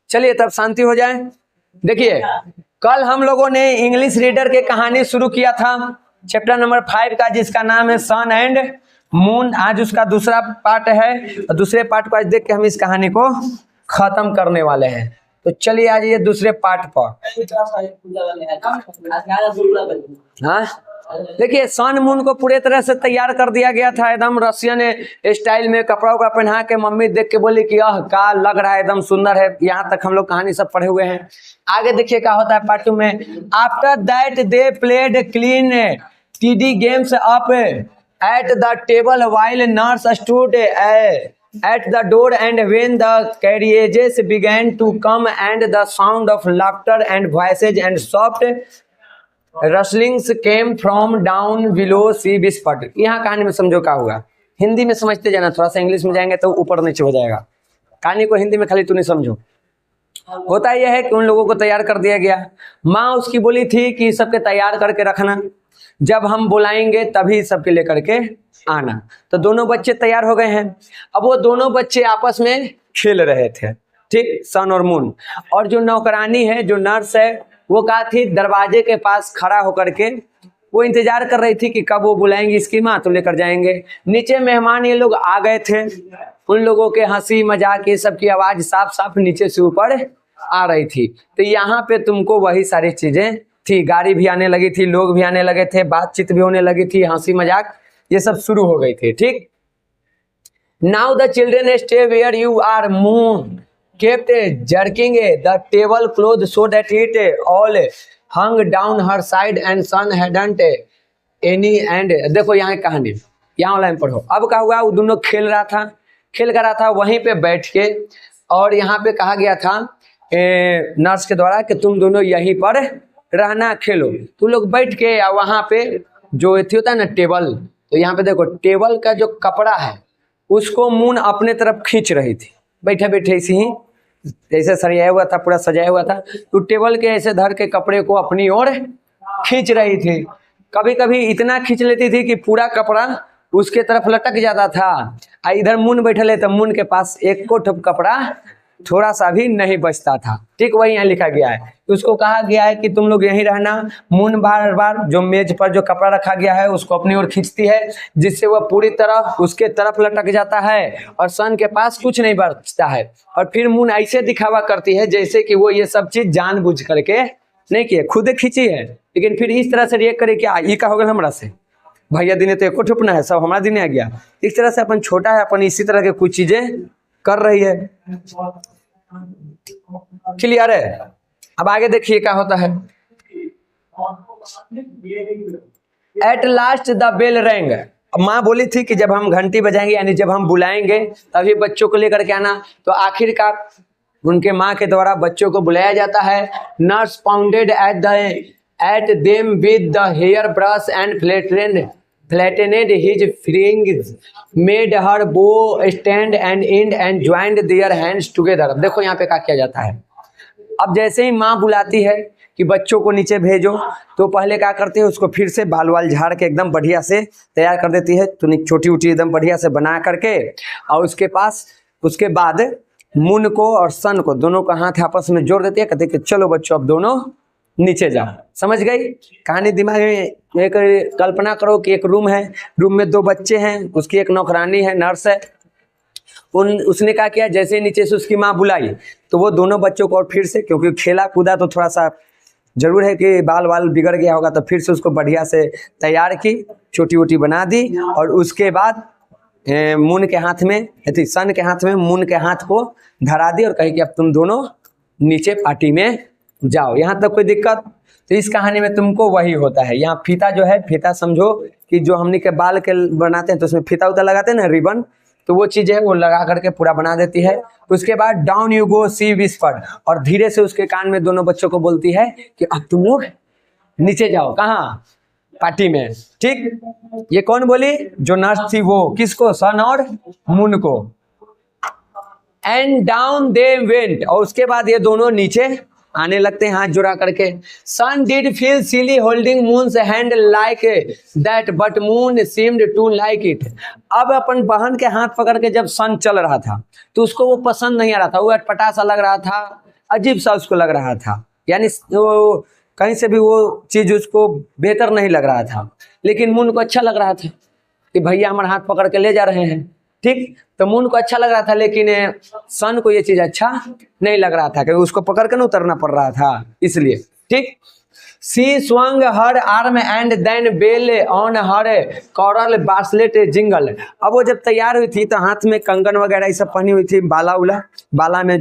चलिए तब शांति हो जाए। देखिए कल हम लोगों ने इंग्लिश रीडर के कहानी शुरू किया था चैप्टर नंबर 5 का, जिसका नाम है सन एंड मून। आज उसका दूसरा पार्ट है और दूसरे पार्ट को आज देख के हम इस कहानी को खत्म करने वाले हैं। तो चलिए आज ये दूसरे पार्ट पर। हाँ देखिए सन मून को पूरे तरह से तैयार कर दिया गया था, एकदम रशियन स्टाइल में कपड़ा उपड़ा पहना के। मम्मी देख के बोली कि यह का लग रहा है, एकदम सुंदर है। यहाँ तक हम लोग कहानी सब पढ़े हुए हैं। आगे देखिए क्या होता है पार्ट 2 में। After that they played clean TD games up at the table while nurse stood at the door, and when the carriages began to come and the sound of laughter and voices and soft rustlings came from down below, she whispered। यहाँ कहानी में समझो क्या हुआ। हिंदी में समझते जाना, थोड़ा सा इंग्लिश में जाएंगे तो ऊपर नीचे हो जाएगा। कहानी को हिंदी में खाली तू नहीं समझो। होता यह है कि उन लोगों को तैयार कर दिया गया। माँ उसकी बोली थी कि सबके तैयार करके रखना, जब हम बुलाएंगे तभी सबके लेकर के आना। तो दोनों बच्चे तैयार हो गए हैं। अब वो दोनों बच्चे आपस में खेल रहे थे, ठीक, सन और मून। और जो नौकरानी है, जो नर्स है, वो कहा थी दरवाजे के पास खड़ा होकर के वो इंतजार कर रही थी कि कब वो बुलाएंगी इसकी माँ तो लेकर जाएंगे। नीचे मेहमान ये लोग आ गए थे, उन लोगों के हंसी मजाक ये सब की आवाज साफ साफ नीचे से ऊपर आ रही थी। तो यहाँ पे तुमको वही सारी चीजें थी, गाड़ी भी आने लगी थी, लोग भी आने लगे थे, बातचीत भी होने लगी थी, हंसी मजाक ये सब शुरू हो गई थी, ठीक। Now the children stay where you are, Moon kept jerking the table cloth so that it all hung down her side, and sun hadn't any and। देखो यहाँ कहानी, यहाँ लाइन पढ़ो। अब क्या हुआ, वो दोनों खेल कर रहा था वहीं पे बैठ के। और यहाँ पे कहा गया था नर्स के द्वारा कि तुम दोनों यहीं पर रहना, खेलो। तुम लोग बैठ के वहाँ पे जो होता है ना टेबल, तो यहाँ पे देखो टेबल का जो कपड़ा है उसको मून अपने तरफ खींच रही थी, बैठे बैठे इसी ही जैसे सरियाया हुआ था, पूरा सजाया हुआ था, तो टेबल के ऐसे धर के कपड़े को अपनी ओर खींच रही थी। कभी कभी इतना खींच लेती थी कि पूरा कपड़ा उसके तरफ लटक जाता था। इधर मून बैठे तो मून के पास एक को ठप कपड़ा थोड़ा सा भी नहीं बचता था, ठीक। वही यहाँ लिखा गया है। उसको कहा गया है कि तुम लोग यहीं रहना। मून बार बार जो मेज पर जो कपड़ा रखा गया है उसको अपनी ओर खींचती है, जिससे वह पूरी तरह उसके तरफ लटक जाता है और सन के पास कुछ नहीं बचता है। और फिर मून ऐसे दिखावा करती है जैसे कि वो ये सब चीज जानबूझ करके नहीं किए, खुद खींची है, लेकिन फिर इस तरह से रिएक्ट करे कि ये का हो गया हमरा से, भैया दिने तो एको ठुपना है, सब हमारा दिने आ गया। इस तरह से अपन छोटा है, अपन इसी तरह के कुछ चीजें कर रही है। क्लियर है। अब आगे देखिए क्या होता है। At last the bell rang. माँ बोली थी कि जब हम घंटी बजाएंगे यानी जब हम बुलाएंगे तभी बच्चों को लेकर के आना। तो आखिरकार उनके माँ के द्वारा बच्चों को बुलाया जाता है। Nurse pounded at them with the hairbrush and flattened his fringes, made her bow stand and end and joined their hands together। देखो यहाँ पे क्या किया जाता है। अब जैसे ही माँ बुलाती है कि बच्चों को नीचे भेजो, तो पहले क्या करती है, उसको फिर से बाल वाल झाड़ के एकदम बढ़िया से तैयार कर देती है, तो छोटी उटी एकदम बढ़िया से बना करके। और उसके बाद मून को और सन को दोनों का हाथ आपस में जोड़ देती है, कहते कि चलो बच्चों अब दोनों नीचे जाओ। समझ गई कहानी। दिमाग में एक कल्पना करो कि एक रूम है, रूम में दो बच्चे हैं, उसकी एक नौकरानी है, नर्स है। उसने क्या किया, जैसे नीचे से उसकी माँ बुलाई तो वो दोनों बच्चों को और फिर से, क्योंकि खेला कूदा तो थोड़ा सा जरूर है कि बाल वाल बिगड़ गया होगा, तो फिर से उसको बढ़िया से तैयार की, छोटी वोटी बना दी। और उसके बाद मून के हाथ में, सन के हाथ में मून के हाथ को धरा दी और कही कि अब तुम दोनों नीचे पार्टी में जाओ। यहाँ तक कोई दिक्कत? तो इस कहानी में तुमको वही होता है। यहाँ फीता जो है, फीता समझो कि जो हमने के बाल के बनाते हैं तो उसमें फीता उता लगाते हैं ना, रिबन, तो वो चीज़ है वो लगा करके पूरा बना देती है। उसके बाद down you go she whispered, और धीरे से उसके कान में दोनों बच्चों को बोलती है कि अब तुम लोग नीचे जाओ। कहाँ? पार्टी में, ठीक। ये कौन बोली? जो नर्स थी वो। किसको? सन और मून को। एंड डाउन दे वेंट, और उसके बाद ये दोनों नीचे आने लगते हैं हाथ जुड़ा करके। Sun did feel silly holding Moon's hand like that, but Moon seemed to like it. अब अपन बहन के हाथ पकड़ के जब सन चल रहा था तो उसको वो पसंद नहीं आ रहा था, वो अटपटा सा लग रहा था, अजीब सा उसको लग रहा था, यानी वो कहीं से भी वो चीज उसको बेहतर नहीं लग रहा था। लेकिन मून को अच्छा लग रहा था कि भैया हमारा हाथ पकड़ के ले जा रहे हैं, ठीक। तो मून को अच्छा लग रहा था, लेकिन सन को ये चीज अच्छा नहीं लग रहा था क्योंकि उसको पकड़ के ना उतरना पड़ रहा था, इसलिए, ठीक। She swung her arm and then bell on her coral bracelet jingle। अब वो जब तैयार हुई थी तो हाथ में कंगन वगैरह ये सब पहनी हुई थी, बाला उला, बाला में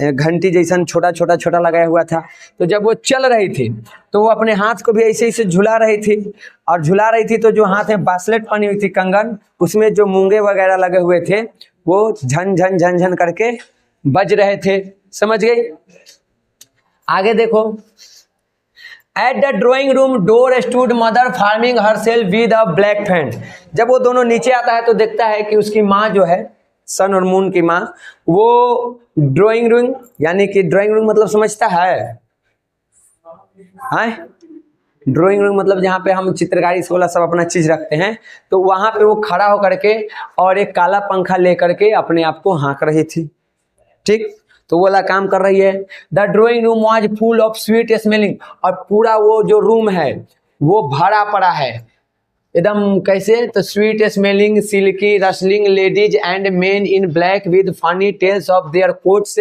घंटी जैसा छोटा छोटा छोटा लगाया हुआ था। तो जब वो चल रही थी तो वो अपने हाथ को भी ऐसे ऐसे झुला रही थी, और झुला रही थी तो जो हाथ में ब्रासलेट पहनी हुई थी कंगन, उसमें जो मूंगे वगैरह लगे हुए थे वो झन झन झन झन करके बज रहे थे, समझ गई। आगे देखो, at the drawing room door stood mother farming herself with a black fan. जब वो दोनों नीचे आता है तो देखता है कि उसकी माँ जो है, सन और मून की माँ, वो ड्राइंग रूम, यानी कि ड्राइंग रूम मतलब समझता है, ड्राइंग रूम मतलब जहाँ पे हम चित्रकारी से वाला सब अपना चीज रखते हैं, तो वहां पे वो खड़ा होकर के और एक काला पंखा लेकर के अपने आप को हाँक रही थी, ठीक। तो वो वाला काम कर रही है। The drawing room was full of sweet smelling, और पूरा वो जो रूम है वो भरा पड़ा है एकदम, कैसे, तो sweet smelling silky rustling ladies and men in black with funny tails of their coats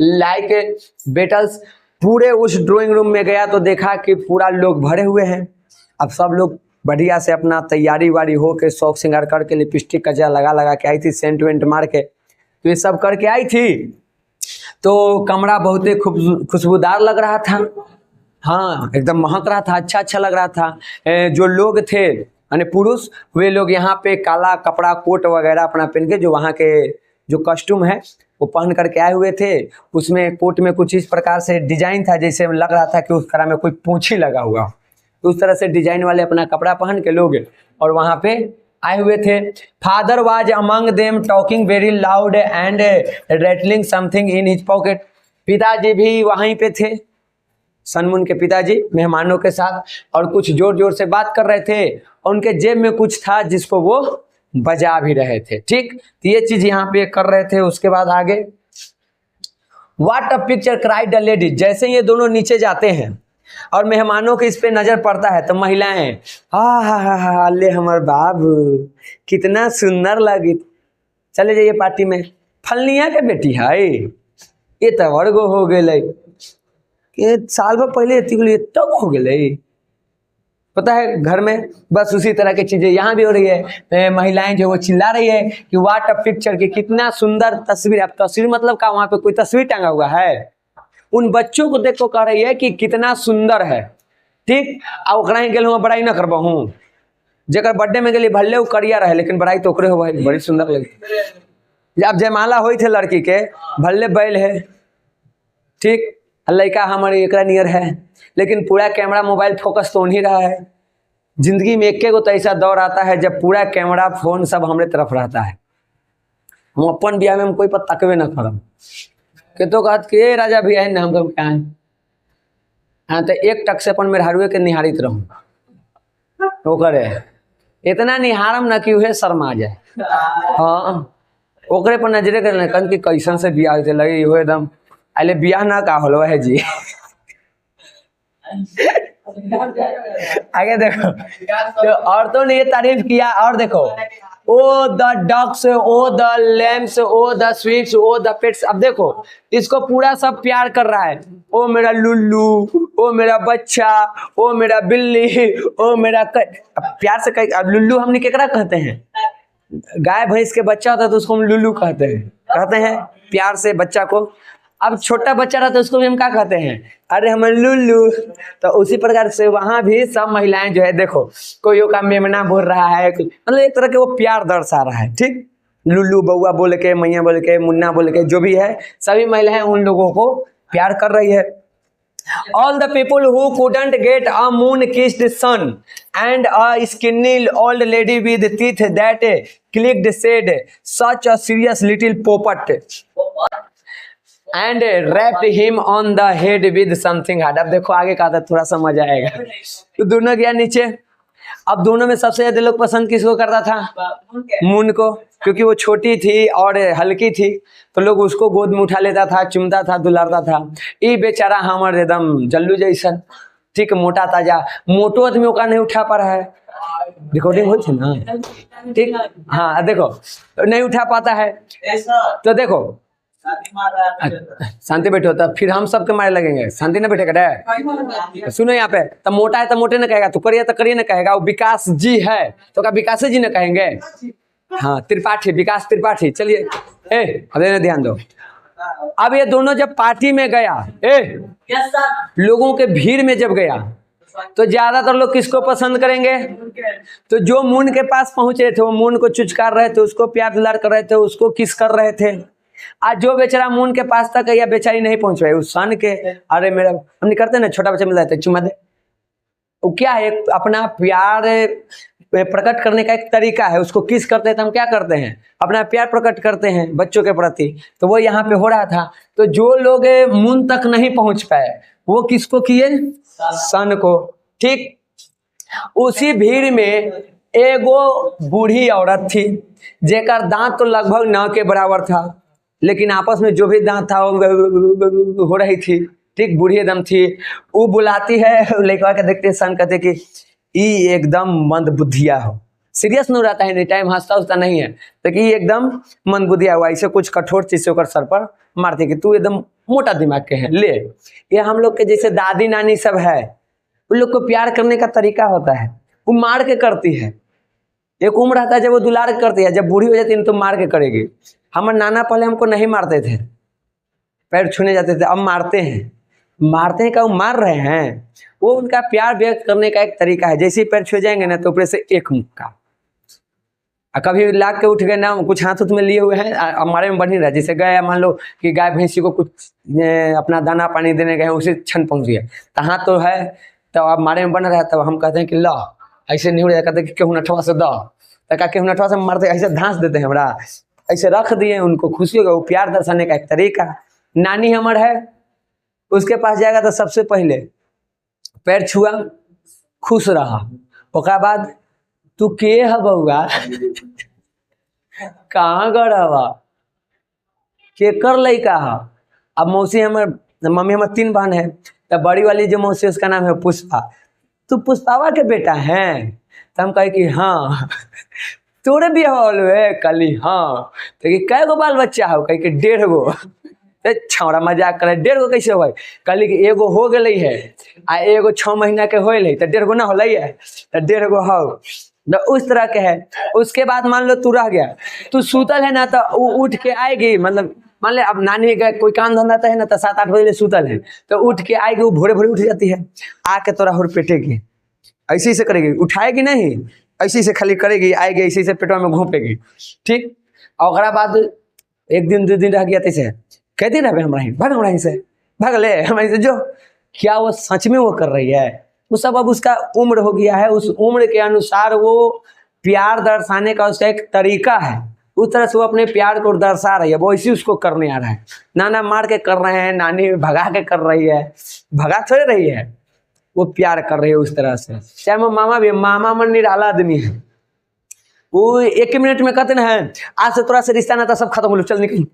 like beetles. पूरे उस ड्राइंग रूम में गया तो देखा कि पूरा लोग भरे हुए हैं। अब सब लोग बढ़िया से अपना तैयारी वारी हो के शौक श्रृंगार करके लिपस्टिक कजरा लगा लगा के आई थी, सेंट वेंट मार के, तो ये सब करके आई थी। तो कमरा बहुत ही खुशबूदार लग रहा था, हाँ एकदम महक रहा था, अच्छा अच्छा लग रहा था। जो लोग थे यानी पुरुष, वे लोग यहाँ पे काला कपड़ा कोट वगैरह अपना पहन के, जो वहाँ के जो कॉस्ट्यूम है वो पहन करके आए हुए थे। उसमें कोट में कुछ इस प्रकार से डिजाइन था जैसे लग रहा था कि उस तरह में कोई पूंछी लगा हुआ, तो उस तरह से डिजाइन वाले अपना कपड़ा पहन के लोग और वहाँ पे आए हुए थे। Father was among them talking very loud and rattling something in his pocket. पिताजी भी वहीं पे थे, सनमुन के पिताजी मेहमानों के साथ, और कुछ जोर जोर से बात कर रहे थे, और उनके जेब में कुछ था जिसको वो बजा भी रहे थे, ठीक। तो ये चीज यहाँ पे कर रहे थे। उसके बाद आगे, what a picture cried the lady. जैसे ये दोनों नीचे जाते हैं और मेहमानों के इस पे नजर पड़ता है तो महिलाएं, हा ले हमार बाबू कितना सुंदर लगी, चले जाइए पार्टी में, फलनिया के बेटी है ये तो वर्गो हो गए, ये साल भर पहले तब हो गए, पता है घर में बस उसी तरह की चीजें यहाँ भी हो रही है। महिलाएं जो वो चिल्ला रही है कि व्हाट अ पिक्चर, की कितना सुंदर तस्वीर। अब तस्वीर मतलब का वहां पे कोई तस्वीर टांगा हुआ है, उन बच्चों को देखो कह रही है कि कितना सुंदर है, ठीक। आ ओकरा ही गेल हम बड़ाई न करबहू, जकर बर्थडे में गेली भले वो करिया रहे लेकिन बड़ाई तो ओकरे हो भाई, बड़ी सुंदर लगी। अब जयमाला हुई थे लड़की के, भले बैल है, ठीक, लड़का हमारे एकरा नियर है, लेकिन पूरा कैमरा मोबाइल फोकस तो नहीं रहा है। जिंदगी में एक तो ऐसा दौर आता है जब पूरा कैमरा फोन सब हमारे तरफ रहता है। हम अपन बियाह में हम कोई पर तकवे न करम के तो कहत के राजा भी है ना, हम क्या है, हाँ तो एक टक से अपन मेहरुए के निहारित रहूं, वो करे इतना निहारम न कि उहे शर्मा जाए, हाँ ओकरे पर नजरे कर कन कि कैसन से बियाह होते लगे हो एकदम, अले बियाह ना का होलो है जी। आगे देखो, तो औरतों ने ये तारीफ किया, और देखो, oh the ducks, oh the lambs, oh the sweets, oh the pets. अब देखो इसको पूरा सब प्यार कर रहा है, ओ मेरा लुल्लू, ओ मेरा बच्चा, ओ मेरा बिल्ली, ओ मेरा प्यार से कह। अब लुल्लू हमने केकरा कहते हैं, गाय भैंस के बच्चा होता है तो उसको हम लुल्लू कहते हैं प्यार से बच्चा को। अब छोटा बच्चा रहता है उसको भी हम क्या कहते हैं, अरे हम लुल्लू। तो उसी प्रकार से वहां भी सब महिलाएं जो है, देखो कोई का मेमना बोल रहा है, मतलब एक तरह के वो प्यार दर्शा रहा है, ठीक। लुल्लू बउआ बोल के, मैया बोल के, मुन्ना बोल के, जो भी है सभी महिलाएं उन लोगों को प्यार कर रही है। All the people who couldn't get a moon-kissed son and a skinny old lady with teeth that clicked said, "Such a serious little poppet," and wrapped him on the head with something hard. अब देखो आगे का था, थोड़ा सा मजा आएगा। तो दोनों गया नीचे, अब दोनों में सबसे ज्यादा लोग पसंद किसको करता था? मून को, क्योंकि वो छोटी थी और हल्की थी, तो लोग उसको गोद में उठा लेता था, चुमता था, दुलारता था। ये बेचारा हमर एकदम जल्लू जैसा, ठीक मोटा ताजा, मोटो आदमी का नहीं उठा पा रहा है। रिकॉर्डिंग हो थी ना, ठीक। हाँ देखो, नहीं उठा पाता है, तो देखो शांति बैठो, तब फिर हम सबके मारे लगेंगे, शांति ना बैठेगा डे। सुनो यहाँ पे, तब मोटा है तो मोटे न कहेगा, तू करिए तो करिए न कहेगा, वो विकास जी है तो क्या विकास जी न कहेंगे? हाँ त्रिपाठी, विकास त्रिपाठी। चलिए अरे ध्यान दो। अब ये दोनों जब पार्टी में गया, लोगों के भीड़ में जब गया, तो ज्यादातर लोग किसको पसंद करेंगे? तो जो मून के पास पहुंचे थे वो मून को चुचकार रहे थे, उसको प्यार दुलार कर रहे थे, उसको किस कर रहे थे। आज जो बेचारा मून के पास तक या बेचारी नहीं पहुंच पाई, उस सन के, अरे मेरा हम नहीं करते ना, छोटा बच्चा मिल जाता है चुमा दे, वो क्या है, अपना प्यार प्रकट करने का एक तरीका है। उसको किस करते हैं तो हम क्या करते हैं? अपना प्यार प्रकट करते हैं बच्चों के प्रति। तो वो यहाँ पे हो रहा था। तो जो लोग मून तक नहीं पहुंच पाए वो किसको किए? सन को, ठीक। उसी भीड़ में एगो बूढ़ी औरत थी, जेकर दांत तो लगभग न के बराबर था, लेकिन आपस में जो भी दांत था वो हो रही थी, ठीक। बूढ़ी एकदम थी। वो बुलाती है, लड़का के देखते सन कहते कि ई एकदम मंद बुद्धिया हो, सीरियस नहीं रहता है, एनी टाइम हंसता उसता नहीं है, तो कि एकदम मंद बुद्धिया हुआ, ऐसे कुछ कठोर चीज से होकर सर पर मारते कि तू एकदम मोटा दिमाग के है। ले, ये हम लोग के जैसे दादी नानी सब है, उन लोग को प्यार करने का तरीका होता है, वो मार के करती है। एक उम्र आता है जब वो दुलार करती है, जब बूढ़ी हो जाती है तो मार के करेगी। हमारे नाना पहले हमको नहीं मारते थे, पैर छूने जाते थे, अब मारते हैं। मारते हैं क्या? वो मार रहे हैं, वो उनका प्यार व्यक्त करने का एक तरीका है। जैसे ही पैर छू जाएंगे ना तो ऊपर से एक मुक्का, कभी लाग के उठ गए ना, कुछ हाथ में लिए हुए हैं, हमारे में बढ़ नहीं रहा। जैसे गए, मान लो कि गाय भैंसी को कुछ अपना दाना पानी देने गए, उसी क्षण पहुंच गए, तो हाथ तो है, तो अब हमारे में बन रहा है। तब हम कहते हैं कि ला, ऐसे नहीं हो रहा, कहते कि केहू नठवा से दो, तो क्या केहू नठवा से मारते, ऐसे धांस देते हैं, हमरा ऐसे रख दिए, उनको खुशी होगा। वो प्यार दर्शाने का एक तरीका। नानी हमर है, उसके पास जाएगा तो सबसे पहले पैर छुआ, खुश रहा, ओकरा बाद तू के है बउआ, कहाँ गढ़वा, के कर लइका है। अब मौसी हमर, मम्मी हमर 3 बहन है, तो बड़ी वाली जो मौसी उसका नाम है पुष्पा, तू पुष्पावा के बेटा है? तो हम कहे कि हाँ। तोरे भी हॉल है? कली हाँ। तो कि कै गो बाल बच्चा हो? कहे कि 1.5 गो। छौड़ा मजाक करे, 1.5 गो कैसे हो? कल कि एगो हो गई है, आ एगो 6 महीना के होल है, तो 1.5 गो ना होल है, तो 1.5 गो हो, तो उस तरह के है। उसके बाद मान लो तू रह गया, तू सूतल है ना, तो उठ के आएगी, मतलब मान ले अब नानी गए कोई काम धंधा है ना, तो 7-8 बजे सूतल है, तो उठ के आएगी, वो भोरे भोरे उठ जाती है, आके तोरा हुर पेटेगी, ऐसे ही से करेगी, उठाएगी नहीं, ऐसे ही से खाली करेगी, आएगी ऐसे ही से पेटवा में घोंपेगी, ठीक। और बाद 1 दिन 2 दिन रह गया, तैसे कहती रहे भाग हमरा से, भाग ले हमारी से। जो क्या वो सच में वो कर रही है? वो सब अब उसका उम्र हो गया है, उस उम्र के अनुसार वो प्यार दर्शाने का उसका एक तरीका है, उस तरह से वो अपने प्यार को दर्शा रही है, वो इसी उसको करने आ रहा है। नाना मार के कर रहे हैं, नानी भगा के कर रही है, भगा थोड़ी रही है, वो प्यार कर रही है उस तरह से। चाहे वो मामा भी, मामा मन निराला आदमी है, वो 1 मिनट में कहते ना है आज से तोरा से रिश्ता नाता सब खत्म हो लो, चल निकल,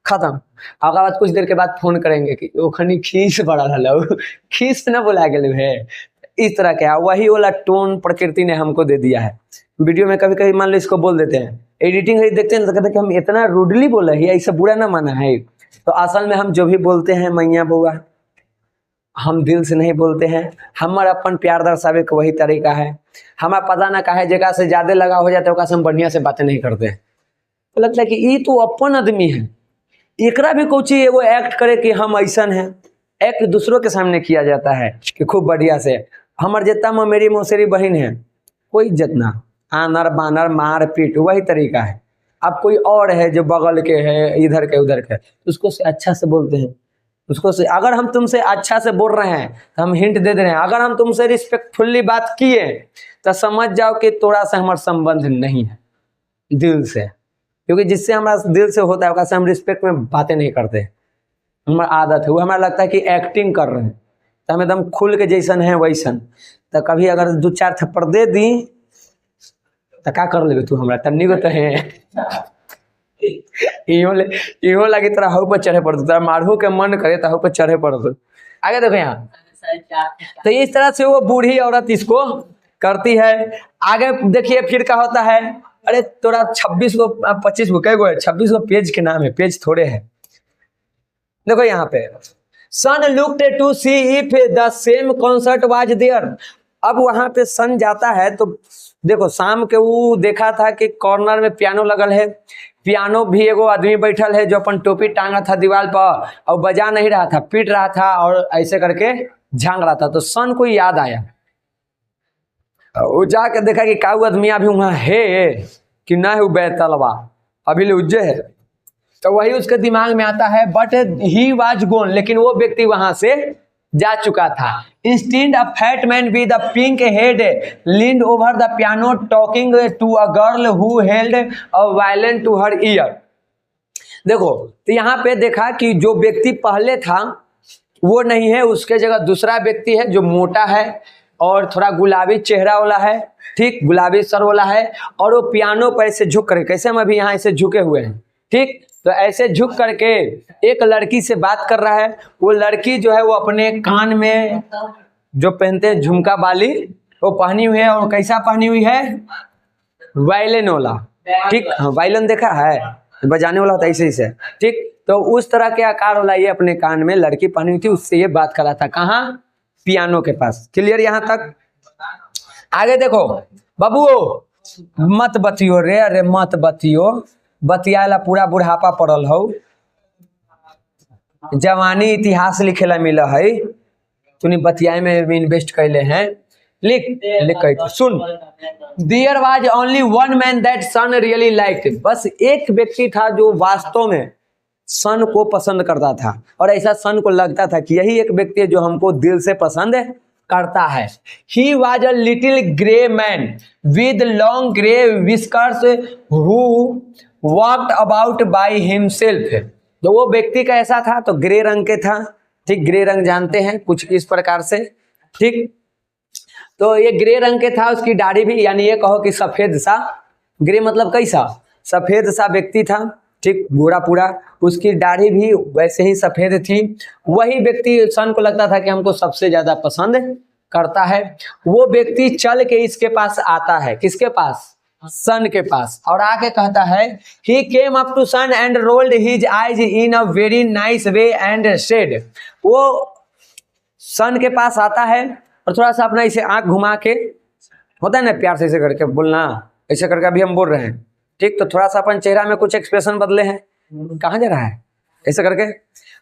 खत्म। अगर बाद कुछ देर के बाद फोन करेंगे कि वो खनी खीस बड़ा रहा, खीस ना बोला गया है, इस तरह का वही वाला टोन प्रकृति ने हमको दे दिया है। वीडियो में कभी कभी मान लो इसको बोल देते हैं, एडिटिंग देखते हैं तो कहते हैं कि हम इतना रूडली बोले हैं, ऐसा बुरा ना माना है। तो असल में हम जो भी बोलते हैं मैया बउआ, हम दिल से नहीं बोलते हैं, हमारा अपन प्यार दर्शावे का वही तरीका है। हमारा पता ना काहे जगह से ज्यादा लगा हो जाता है, हम बढ़िया से बातें नहीं करते हैं, तो लगता है कि ये तो अपन आदमी है, एकरा भी कुछ वो एक्ट करे कि हम ऐसा हैं। एक्ट दूसरों के सामने किया जाता है कि खूब बढ़िया से हमार जितना मेरी मौसेरी बहन है, कोई इज्जत ना, आनर बानर मार पीट, वही तरीका है। अब कोई और है जो बगल के है, इधर के उधर के, उसको से अच्छा से बोलते हैं, उसको से अगर हम तुमसे अच्छा से बोल रहे हैं तो हम हिंट दे रहे हैं। अगर हम तुमसे रिस्पेक्टफुल्ली बात किए तो समझ जाओ कि थोड़ा सा हमारा संबंध नहीं है दिल से, क्योंकि जिससे हमारा दिल से होता है वैसे हम रिस्पेक्ट में बातें नहीं करते, हमारा आदत है। वो हमारा लगता है कि एक्टिंग कर रहे हैं, तो हम एकदम खुल के जैसन है वैसन। तो कभी अगर 2-4 थप्पड़ दे दी तो क्या कर लेबे तू हमरा तन्नी को तो है इहो लगी तोरा हऊ पर चढ़े पड़ दो, तोरा मारहू के मन करे तो हऊ पर चढ़े पड़ दो। आगे देखो यहाँ, तो इस तरह से वो बूढ़ी औरत इसको करती है। आगे देखिए फिर क्या होता है, अरे तोरा 26 को 25 को कई गो है, 26 को पेज के नाम है, पेज थोड़े है। देखो यहाँ पे Sun looked to see if the same concert was there. अब वहां पे सन जाता है तो देखो शाम के वो देखा था कि कॉर्नर में पियानो लगल है, पियानो भी एगो आदमी बैठल है जो अपन टोपी टांगा था दीवार पर और बजा नहीं रहा था, पीट रहा था और ऐसे करके झांग रहा था। तो सन को याद आया, वो जाके देखा कि काऊ आदमी अभी वहां है कि ना है, वो बैतलवा अभी लुज्जे है। तो वही उसके दिमाग में आता है, बट ही वाज गोन, लेकिन वो व्यक्ति वहां से जा चुका था। Instead a fat man with a pink head leaned over the piano talking to a girl who held a violin to her ear. देखो तो यहाँ पे देखा कि जो व्यक्ति पहले था वो नहीं है, उसके जगह दूसरा व्यक्ति है जो मोटा है और थोड़ा गुलाबी चेहरा वाला है, ठीक, गुलाबी सर वाला है, और वो पियानो पर ऐसे झुक कर, कैसे हम अभी यहाँ ऐसे झुके हुए हैं, ठीक, तो ऐसे झुक करके एक लड़की से बात कर रहा है। वो लड़की जो है वो अपने कान में जो पहनते हैं झुमका बाली वो पहनी हुई है, और कैसा पहनी हुई है, वायलिन वाला, ठीक, हाँ वायलिन देखा है बजाने वाला होता है ऐसे, ठीक, तो उस तरह के आकार वाला ये अपने कान में लड़की पहनी हुई थी, उससे ये बात कर रहा था। कहाँ, पियानो के पास। क्लियर यहाँ तक। आगे देखो, बाबू मत बतियो रे, अरे मत बतियो, बतियाला पूरा बुढ़ापा पड़ल हो, जवानी इतिहास लिखेला मिला है, तूने बतियाए में इन्वेस्ट कैले हैं, लिख लिख सुन। There was only one man that Sun really liked. बस एक व्यक्ति था जो वास्तव में सन को पसंद करता था, और ऐसा सन को लगता था कि यही एक व्यक्ति है जो हमको दिल से पसंद करता है। He was a little grey man with long grey whiskers who walked about by himself। तो वो व्यक्ति कैसा था, तो ग्रे रंग के था, ठीक, ग्रे रंग जानते हैं कुछ इस प्रकार से, ठीक, तो ये ग्रे रंग के था, उसकी दाढ़ी भी, यानी ये कहो कि सफेद सा, ग्रे मतलब कैसा, सफेद सा व्यक्ति था, ठीक, गोरा पूरा, उसकी दाढ़ी भी वैसे ही सफेद थी। वही व्यक्ति सन को लगता था कि हमको सबसे ज्यादा पसंद करता है। वो व्यक्ति चल के इसके पास आता है, किसके पास, सन के पास, और आके कहता है, he came up to sun and rolled his eyes in a very nice way and said। वो सन के पास आता है और थोड़ा सा अपना इसे आंख घुमा के, होता है ना प्यार से ऐसे करके बोलना, ऐसे करके अभी हम बोल रहे हैं, ठीक, तो थोड़ा सा अपन चेहरा में कुछ एक्सप्रेशन बदले हैं, कहाँ जा रहा है, ऐसे करके,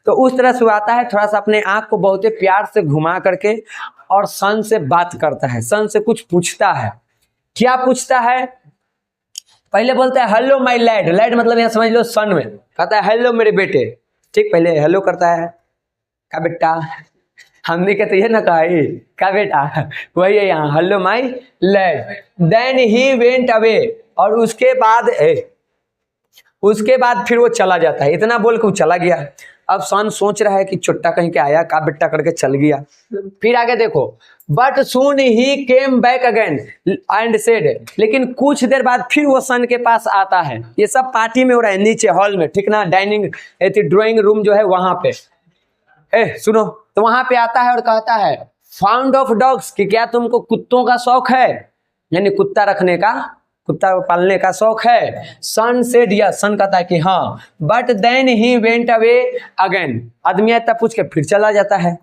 तो उस तरह से आता है, थोड़ा सा अपने आंख को बहुत ही प्यार से घुमा करके और सन से बात करता है, सन से कुछ पूछता है। क्या पूछता है, पहले बोलता है हेलो माय लैड, लैड मतलब यहाँ समझ लो सन में, कहता है हेलो मेरे बेटे, ठीक, पहले हेलो करता है, का बेटा, हमने कहते ये ना कहा का बेटा, वही है यहाँ hello my lad. Then he went away, और उसके बाद फिर वो चला जाता है, इतना बोल के वो चला गया। अब सन सोच रहा है कि चुट्टा कहीं के आया, का बेटा करके चल गया। फिर आगे देखो, but soon he came back again and said, लेकिन कुछ देर बाद फिर वो सन के पास आता है। ये सब पार्टी में हो रहा है नीचे हॉल में, ठीक ना, डाइनिंग ड्राइंग रूम जो है वहां पे, सुनो, तो वहां पे आता है और कहता है फाउंड ऑफ डॉग्स, कि क्या तुमको कुत्तों का शौक है, यानी कुत्ता रखने का, कुत्ता पालने का शौक है। सन सेड यस, सन कहता है कि हाँ, but then he went away again, आदमी आता पूछ के फिर चला जाता है,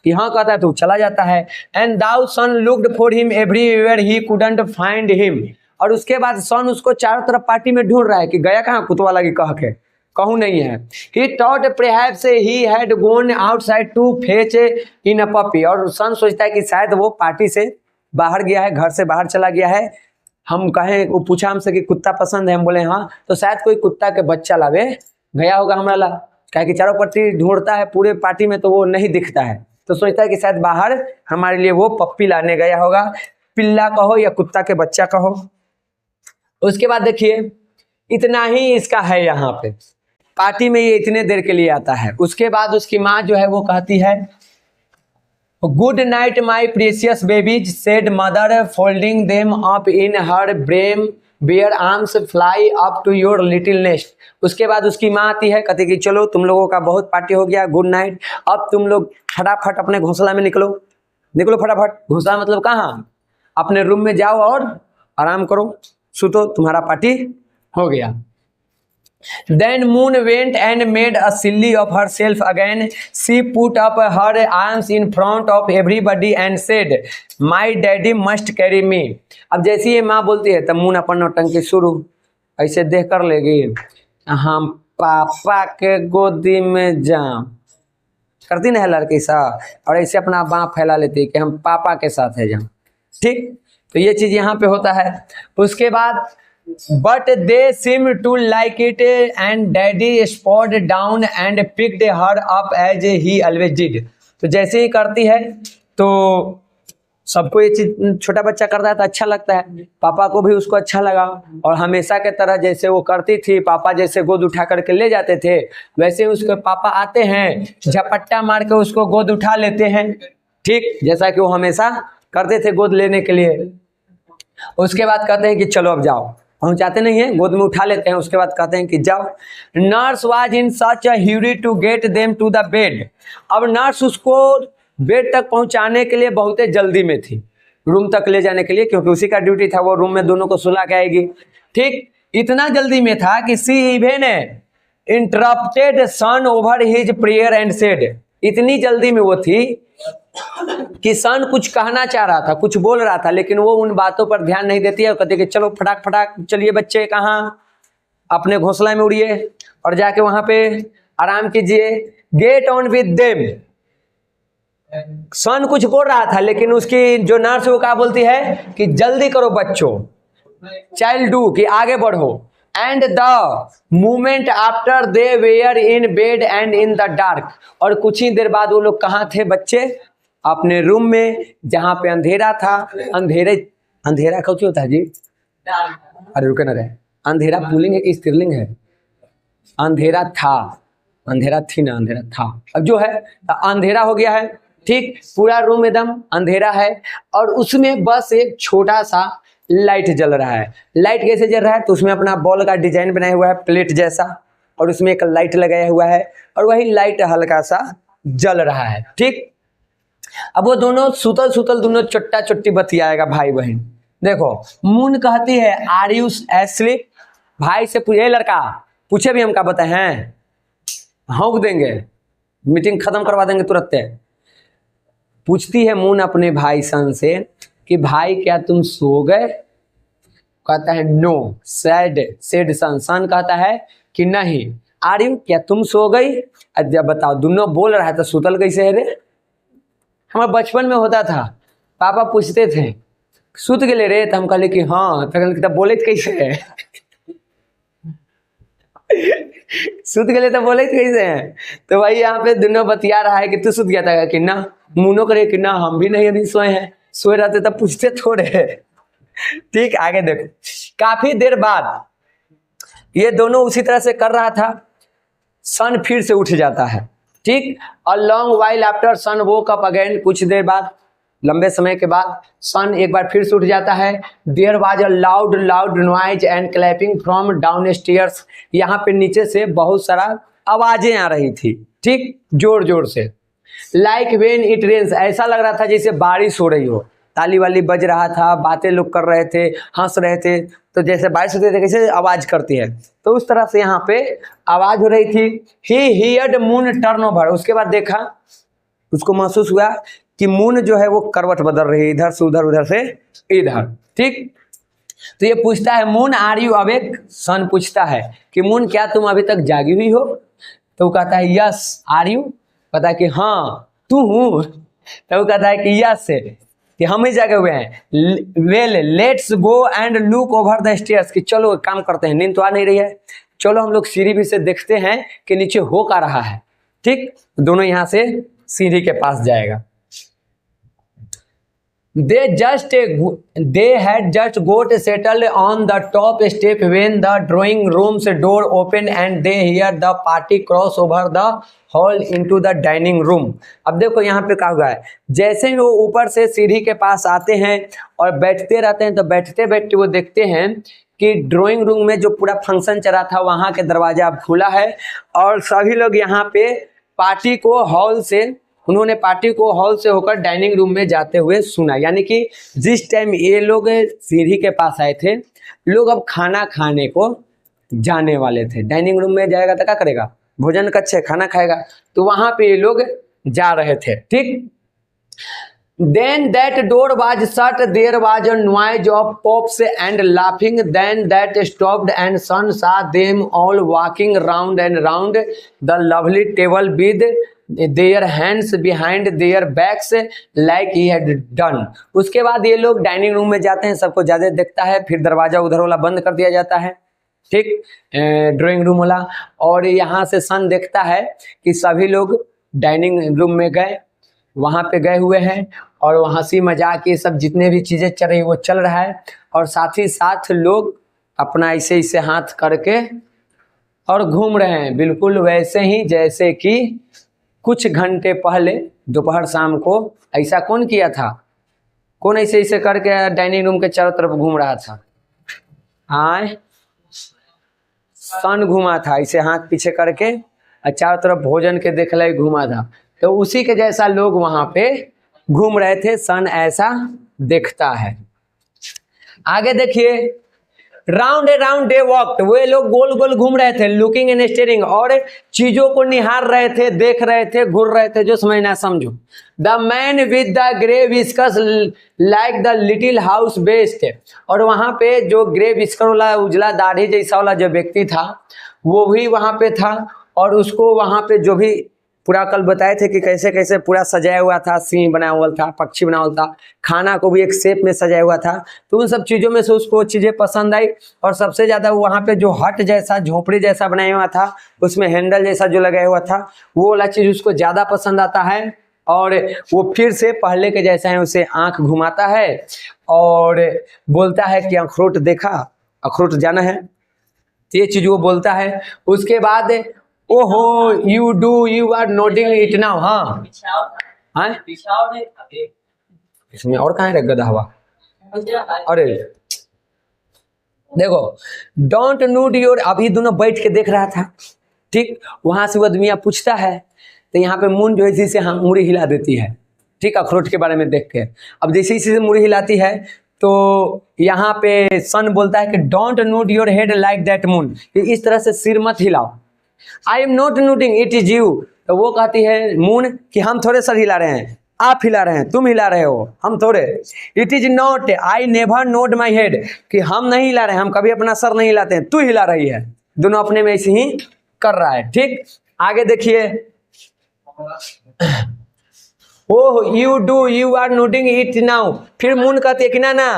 कि हाँ कहता है तो चला जाता है। And though Sun looked for him everywhere he couldn't find him, और उसके बाद सन उसको चारों तरफ पार्टी में ढूंढ रहा है कि गया कहाँ, कुतवा लगी कह के, कहूँ नहीं है। ही thought perhaps he had gone outside to fetch in a puppy, और सन सोचता है कि शायद वो पार्टी से बाहर गया है, घर से बाहर चला गया है। हम कहें, वो पूछा हमसे कि कुत्ता पसंद है, हम बोले हाँ, तो शायद कोई कुत्ता के बच्चा लावे गया होगा हमारा ला, क्या कि चारों पार्टी ढूंढता है पूरे पार्टी में तो वो नहीं दिखता है, तो सोचता है कि शायद बाहर हमारे लिए वो पप्पी लाने गया होगा, पिल्ला कहो या कुत्ता के बच्चा कहो। उसके बाद देखिए, इतना ही इसका है यहाँ पे, पार्टी में ये इतने देर के लिए आता है। उसके बाद उसकी माँ जो है वो कहती है, good night my precious babies said mother folding them up in her warm bare arms fly up to your little nest. उसके बाद उसकी माँ आती है, कहती कि चलो तुम लोगों का बहुत पार्टी हो गया, गुड नाइट, अब तुम लोग फटाफट अपने घोंसला में निकलो, निकलो फटाफट। घोंसला मतलब कहाँ? अपने रूम में जाओ और आराम करो, सुतो, तुम्हारा पार्टी हो गया। Then Moon went and made a silly of herself again. She put up her arms in front of everybody and said, "My daddy must carry me." अब जैसे ही माँ बोलती है तब मून अपन नौटंकी शुरू ऐसे देख कर लेगी, हम पापा के गोदी में जाऊं, करती ना है लड़की सा, और ऐसे अपना बाँह फैला लेती है कि हम पापा के साथ है जाऊं। ठीक, तो ये चीज यहाँ पे होता है। उसके बाद but they seemed to like it and daddy spot down and picked her up as he always did। तो जैसे ही करती है तो सबको ये चीज, छोटा बच्चा करता है तो अच्छा लगता है, पापा को भी उसको अच्छा लगा, और हमेशा के तरह जैसे वो करती थी, पापा जैसे गोद उठा करके ले जाते थे वैसे उसके पापा आते हैं, झपट्टा मार के उसको गोद उठा लेते हैं। ठीक, जैसा कि वो हमेशा करते थे गोद लेने के लिए। उसके बाद कहते हैं कि चलो अब जाओ, पहुंचाते नहीं है, गोद में उठा लेते हैं। उसके बाद कहते हैं कि जाओ। Nurse was in such a hurry to get them to the bed. अब नर्स उसको बेड तक पहुंचाने के लिए बहुत जल्दी में थी, रूम तक ले जाने के लिए, क्योंकि उसी का ड्यूटी था, वो रूम में दोनों को सुला के आएगी। ठीक, इतना जल्दी में था कि she even interrupted Sun over his prayer and said. इतनी जल्दी में वो थी कि सन कुछ कहना चाह रहा था, कुछ बोल रहा था, लेकिन वो उन बातों पर ध्यान नहीं देती है और कहती कि चलो फटाक फटाक चलिए बच्चे, कहाँ, अपने घोंसला में उड़िए और जाके वहां पे आराम कीजिए। Get on with them. Sun कुछ बोल रहा था, लेकिन उसकी जो नर्स वो क्या बोलती है कि जल्दी करो बच्चों, चाइल्ड डू, कि आगे बढ़ो। And the moment after they were in bed and in the dark. और कुछ ही देर बाद वो लोग कहाँ थे बच्चे? अपने रूम में, जहां पे अंधेरा था। अंधेरा कौन होता है जी? अरे रुके ना रहे, अंधेरा पुल्लिंग है कि स्त्रीलिंग है? अंधेरा था, अंधेरा थी ना, अंधेरा था, अब जो है अंधेरा हो गया है। ठीक, पूरा रूम एकदम अंधेरा है और उसमें बस एक छोटा सा लाइट जल रहा है। लाइट कैसे जल रहा है? तो उसमें अपना बॉल का डिजाइन बनाया हुआ है प्लेट जैसा, और उसमें एक लाइट लगाया हुआ है और वही लाइट हल्का सा जल रहा है। ठीक, अब वो दोनों सुतल सुतल दोनों चुट्टा चुट्टी बतियाएगा भाई बहन। देखो, मून कहती है आर यू एस्लीप? भाई से पूछे, लड़का पूछे भी हम क्या बताए हैं, हौंक देंगे, मीटिंग खत्म करवा देंगे तुरंत। पूछती है मून अपने भाई सन से कि भाई क्या तुम सो गए? कहता है नो। सेड सन। सन कहता है कि नहीं। आर यू, क्या तुम सो गई? जब बताओ, दोनों बोल रहा है तो सुतल कैसे है रे? हमारे बचपन में होता था, पापा पूछते थे सुत गए रे, तो हम कहले कि हाँ, तो बोले कैसे है? सुत गए तो बोले कैसे हैं? तो भाई यहाँ पे दोनों बतिया रहा है कि तू सुत गया था कि ना, मुनो करे कि ना हम भी नहीं अभी सोए हैं, सोए रहते तब पूछते थोड़े। ठीक, आगे देखो। काफी देर बाद ये दोनों उसी तरह से कर रहा था, सन फिर से उठ जाता है। ठीक, a long while after Sun woke up again. कुछ देर बाद, लंबे समय के बाद सन एक बार फिर से उठ जाता है। There was a loud noise and clapping from downstairs. यहाँ पे नीचे से बहुत सारा आवाजें आ रही थी। ठीक, जोर जोर से। लाइक व्हेन इट रेन्स, ऐसा लग रहा था जैसे बारिश हो रही हो, ताली वाली बज रहा था, बातें लोग कर रहे थे, हंस रहे थे, तो जैसे बारिश होती है कैसे आवाज करती है, तो उस तरह से यहाँ पे आवाज हो रही थी। ही हियर्ड मून टर्न ओवर। उसके बाद देखा, उसको महसूस हुआ कि मून जो है वो करवट बदल रही है, इधर से उधर, उधर से इधर। ठीक, तो ये पूछता है मून आर यू अवेक? सन पूछता है कि मून क्या तुम अभी तक जागी हुई हो? तो वो कहता है यस। Are you? कहता है कि हाँ तू हूँ। तो वो कहता है कि यस, कि हम ही जागे हुए हैं। Well let's go and look over the stairs, कि चलो काम करते हैं, नींद तो आ नहीं रही है, चलो हम लोग सीढ़ी भी से देखते हैं कि नीचे हो क्या रहा है। ठीक, दोनों यहाँ से सीढ़ी के पास जाएगा। They had just got settled on the top step when the drawing room's door opened and they hear the party cross over the hall into the dining room. अब देखो यहाँ पे क्या हुआ है, जैसे ही वो ऊपर से सीढ़ी के पास आते हैं और बैठते रहते हैं, तो बैठते बैठते वो देखते हैं कि ड्राइंग रूम में जो पूरा फंक्शन चला था वहाँ के दरवाजा अब खुला है और सभी लोग यहाँ पे पार्टी को हॉल से होकर डाइनिंग रूम में जाते हुए सुना। यानी कि जिस टाइम ये लोग सीढ़ी के पास आए थे, लोग अब खाना खाने को जाने वाले थे। डाइनिंग रूम में जाएगा तो क्या करेगा, भोजन कक्ष है, खाना खाएगा, तो वहां पे ये लोग जा रहे थे। ठीक, then that door was shut, there was a noise of pops and laughing, then that stopped and son saw them all walking round and round the lovely table with their hands behind their backs like he had done. उसके बाद ये लोग dining room में जाते हैं, सबको ज्यादा दिखता है, फिर दरवाजा उधर वाला बंद कर दिया जाता है, ठीक, ड्राइंग रूम वाला, और यहाँ से सन देखता है कि सभी लोग डाइनिंग रूम में गए, वहाँ पे गए हुए हैं और वहाँ हंसी मजाक ये सब जितने भी चीज़ें चल रही वो चल रहा है, और साथ ही साथ लोग अपना ऐसे ऐसे हाथ करके और घूम रहे हैं, बिल्कुल वैसे ही जैसे कि कुछ घंटे पहले दोपहर शाम को ऐसा कौन किया था, कौन ऐसे ऐसे करके डाइनिंग रूम के चारों तरफ घूम रहा था, आए सन घुमा था ऐसे हाथ पीछे करके और चारों तरफ भोजन के देखले घुमा था, तो उसी के जैसा लोग वहां पे घूम रहे थे, सन ऐसा देखता है। आगे देखिए, round A round they walked, वे लोग गोल गोल घूम रहे थे, लुकिंग एंड स्टेयरिंग, और चीजों को निहार रहे थे, देख रहे थे, घूर रहे थे, जो समझना समझो। The man with the grey viscous like the little house best, और वहां पे जो ग्रे विस्कर वाला उजला दाढ़ी जैसा वाला जो व्यक्ति था वो भी वहां पे था, और उसको वहां पे जो भी पूरा कल बताए थे कि कैसे कैसे पूरा सजाया हुआ था, सिंह बनाया हुआ था, पक्षी बना हुआ था, खाना को भी एक शेप में सजाया हुआ था, तो उन सब चीज़ों में से उसको चीज़ें पसंद आई, और सबसे ज़्यादा वहाँ पे जो हट जैसा झोपड़ी जैसा बनाया हुआ था, उसमें हैंडल जैसा जो लगाया हुआ था, वो वाला चीज़ उसको ज़्यादा पसंद आता है, और वो फिर से पहले के जैसा है, उसे आँख घुमाता है और बोलता है कि अखरोट देखा, अखरोट जाना है, तो ये चीज़ वो बोलता है। उसके बाद oho you are noting it now, हाँ इसमें और कहाँ रख गया हवा, अरे देखो, डोंट नूड योर, अभी दोनों बैठ के देख रहा था, ठीक, वहां से वो आदमिया पूछता है, तो यहाँ पे मून जो है जैसे हम मुड़ी हिला देती है, ठीक, अखरोट के बारे में देख के, अब जैसे इसी से मुड़ी हिलाती है, तो यहाँ पे सन बोलता है कि don't नूड your head like that moon, इस तरह से सिर मत हिलाओ, I am not noting it is you, तो वो कहती है मून कि हम थोड़े सर हिला रहे हैं, आप हिला रहे हैं, तुम हिला रहे हो, हम थोड़े, it is not I never note my head, कि हम नहीं हिला रहे हैं, हम कभी अपना सर नहीं हिलाते हैं, तू हिला रही है, दोनों अपने में ऐसे ही कर रहा है, ठीक। आगे देखिए, oh you are noting it now, फिर मून कहती है कि ना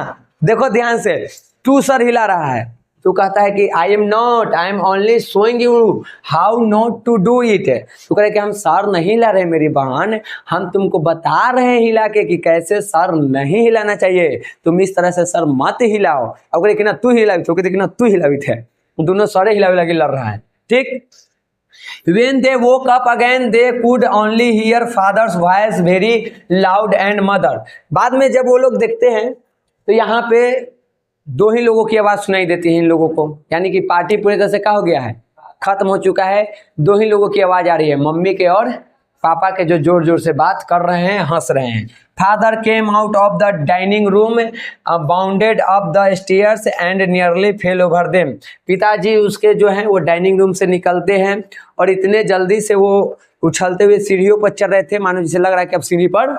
देखो ध्यान से, तू सर हिला रहा है, तो कहता है कि I am only showing you how not to do it, तो कह रहे कि हम सर नहीं हिला रहे मेरी बहन, हम तुमको बता रहे हैं हिला के कि कैसे सर नहीं हिलाना चाहिए, तुम इस तरह से सर मत हिलाओ, अब कह रहे कि ना तू हिलावी, तो कहते कि ना तू हिलावी थे, दोनों सरे हिलावे लगे लड़ रहा है, ठीक। When they woke up again, they could only hear father's voice very loud and mother, बाद में जब वो लोग देखते हैं तो यहाँ पे दो ही लोगों की आवाज सुनाई देती है इन लोगों को, यानी कि पार्टी पूरी तरह से क्या हो गया है, खत्म हो चुका है, दो ही लोगों की आवाज आ रही है, मम्मी के और पापा के, जो जोर जोर से बात कर रहे हैं, हंस रहे हैं। Father came out of the dining room, bounded up the stairs and nearly fail over them, पिताजी उसके जो हैं वो डाइनिंग रूम से निकलते हैं और इतने जल्दी से वो उछलते हुए सीढ़ियों पर चढ़ रहे थे, मानो जिसे लग रहा है कि अब सीढ़ी पर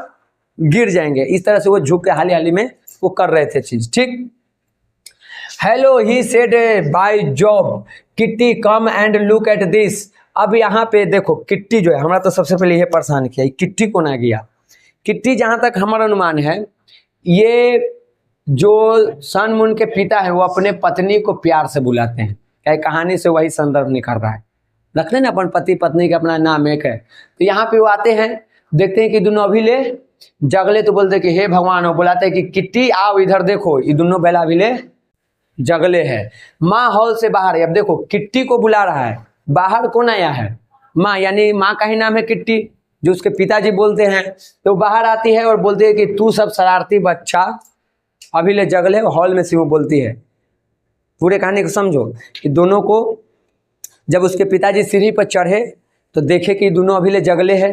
गिर जाएंगे, इस तरह से वो झुक के हाली हाली में वो कर रहे थे चीज, ठीक। Hello he said by job kitty come and look at this, अब यहाँ पे देखो किट्टी जो है, हमारा तो सबसे पहले ये परेशान किया, किट्टी को ना गया, किट्टी जहाँ तक हमारा अनुमान है, ये जो सन मून के पिता है वो अपने पत्नी को प्यार से बुलाते हैं, क्या कहानी से वही संदर्भ निकल रहा है, रखते ना अपन पति पत्नी का अपना नाम एक है, तो यहाँ पे वो आते हैं, देखते हैं कि दोनों अभी ले जगले तो बोलते कि हे भगवान, वो बुलाते कि किट्टी आओ इधर देखो, ये दोनों बेला अभिले जगले है। माँ हॉल से बाहर है। अब देखो किट्टी को बुला रहा है, बाहर कौन आया है? माँ, यानी माँ का ही नाम है किट्टी, जो उसके पिताजी बोलते हैं। तो बाहर आती है और बोलती है कि तू सब शरारती बच्चा अभी ले जगले। हॉल में से वो बोलती है, पूरे कहानी को समझो कि दोनों को जब उसके पिताजी सीढ़ी पर चढ़े तो देखे कि दोनों अभी ले जगले है,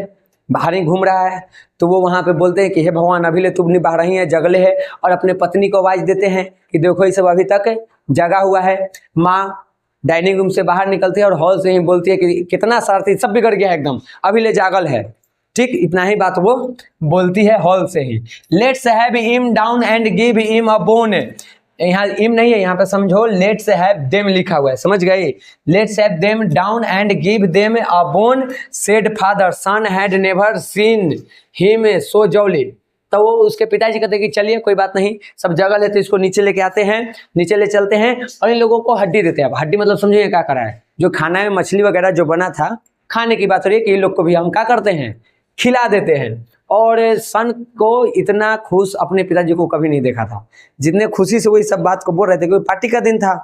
बाहर ही घूम रहा है। तो वो वहाँ पे बोलते हैं कि हे भगवान, अभी ले तुम नहीं बाहर ही है, जगले है। और अपने पत्नी को आवाज़ देते हैं कि देखो ये सब अभी तक जगा हुआ है। माँ डाइनिंग रूम से बाहर निकलती है और हॉल से ही बोलती है कि कितना शरारती, सब बिगड़ गया है एकदम, अभी ले जागल है। ठीक, इतना ही बात वो बोलती है हॉल से ही। Let's have him down and give him a bone. यहाँ इम नहीं है, यहाँ पे समझो लेट्स हैव देम लिखा हुआ है, समझ गए? Let's have them down and give them a bone said father Sun had never seen him so jolly. तो वो उसके पिताजी कहते कि चलिए कोई बात नहीं, सब जगह लेते, इसको नीचे लेके आते हैं, नीचे ले चलते हैं और इन लोगों को हड्डी देते हैं। अब हड्डी मतलब समझिए क्या करा है, जो खाना में मछली वगैरह जो बना था, खाने की बात हो रही है कि इन लोग को भी हम क्या करते हैं, खिला देते हैं। और सन को इतना खुश अपने पिताजी को कभी नहीं देखा था, जितने खुशी से वो इस सब बात को बोल रहे थे, क्योंकि पार्टी का दिन था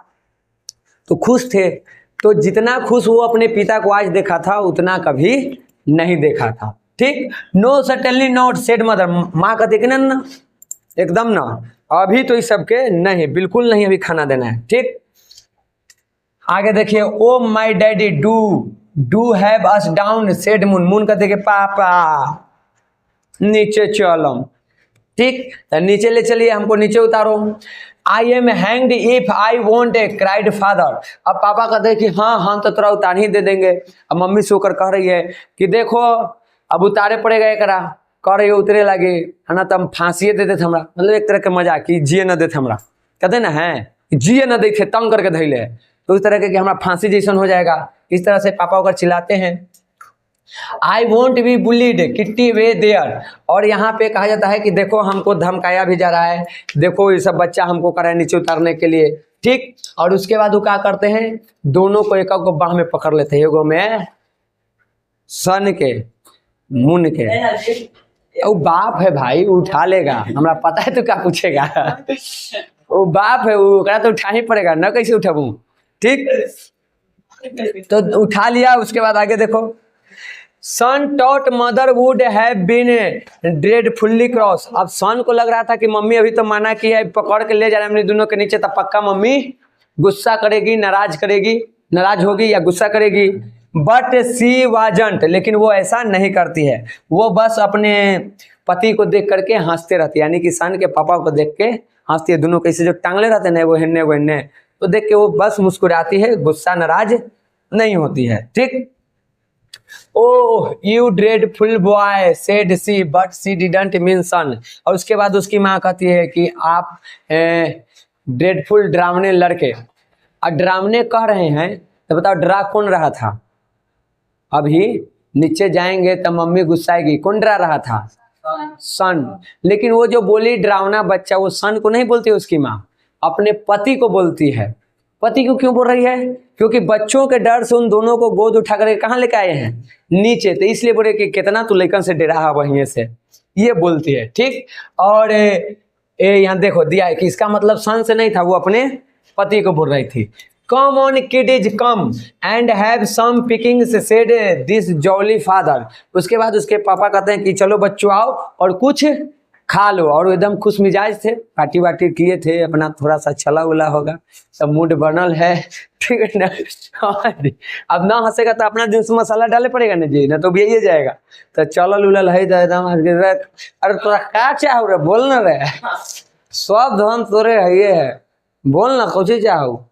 तो खुश थे। तो जितना खुश वो अपने पिता को आज देखा था उतना कभी नहीं देखा था। ठीक, no certainly not said mother. माँ कहते कि ना एकदम ना, अभी तो इस सबके नहीं, बिल्कुल नहीं अभी खाना देना है। ठीक, आगे देखिए, oh my daddy do have us down said Moon. Moon कहते कि पापा नीचे चलम। ठीक, तो नीचे ले चलिए, हमको नीचे उतारो। I am hanged if I want A, cried father. अब पापा कहते हैं कि हाँ हम तो थोड़ा उतार ही दे देंगे। अब मम्मी सोकर कह रही है कि देखो अब उतारे पड़ेगा एकरा, कह रही है उतरे लगे है ना, तो हम फांसी दे देते हमरा, मतलब एक तरह के मजाक कि जिए न देते हमरा, कहते ना है जिए न देते, तंग करके धैले, तो उस तरह के कि हमरा फांसी जैसन हो जाएगा। इस तरह से पापा होकर चिल्लाते हैं। I won't be bullied Kitty way there. और यहाँ पे कहा जाता है कि देखो हमको धमकाया भी जा रहा है, देखो ये सब बच्चा हमको कर रहा है नीचे उतारने के लिए। ठीक, और उसके बाद वो क्या करते हैं, दोनों को एक को बाह में पकड़ लेते हैं, एगो में सन के मुन के। वो बाप है भाई, उठा लेगा, हमरा पता है, तो क्या पूछेगा, वो बाप है, वो तो उठा ही पड़ेगा ना, कैसे उठाऊं। ठीक, तो उठा लिया। उसके बाद आगे देखो, Sun thought mother would have been dreadfully cross. अब सन को लग रहा था कि मम्मी अभी तो मना की है, पकड़ के ले जा रहे हैं हमने दोनों के नीचे, तब पक्का मम्मी गुस्सा करेगी, नाराज होगी या गुस्सा करेगी। बट सी वाजंट, लेकिन वो ऐसा नहीं करती है, वो बस अपने पति को देख करके हंसते रहती है, यानी कि सन के पापा को देख के हंसती है। दोनों कैसे जो टांगले रहते हैं वो हिन्ने तो देख के वो बस मुस्कुराती है, गुस्सा नाराज नहीं होती है। ठीक, oh you dreadful boy said she but she didn't mean Sun. और उसके बाद उसकी माँ कहती है कि आप ड्रेडफुल डरावने लड़के। अब डरावने कह रहे हैं तो बताओ डरा कौन रहा था? अभी नीचे जाएंगे तो मम्मी गुस्साएगी, कौन डरा रहा था? सन। लेकिन वो जो बोली डरावना बच्चा, वो सन को नहीं बोलती, उसकी माँ अपने पति को बोलती है। पति को क्यों बोल रही है? क्योंकि बच्चों के डर से उन दोनों को गोद उठा करके कहाँ लेके आए हैं, नीचे, तो इसलिए बोले कि कितना तू लेकर से डरा वहीं से, ये बोलती है। ठीक, और यहाँ देखो दिया है कि इसका मतलब सन से नहीं था, वो अपने पति को बोल रही थी। Come on kid is come and have some pickings said this jolly father. उसके बाद उसके पापा कहते हैं कि चलो बच्चों आओ और कुछ खा लो। और एकदम खुश मिजाज थे, पार्टी वार्टी किए थे, अपना थोड़ा सा चला उला होगा, सब मूड बनल है। ठीक है ना, अब ना हंसेगा तो अपना दिन से मसाला डाले पड़ेगा ना जी, ना तो भी यही जाएगा। तो चलल उलल है एकदम। अरे तोरा क्या चाहो रे, बोल ना रे, सब धन तोरे है, ये है, बोल ना कुछ चाहो।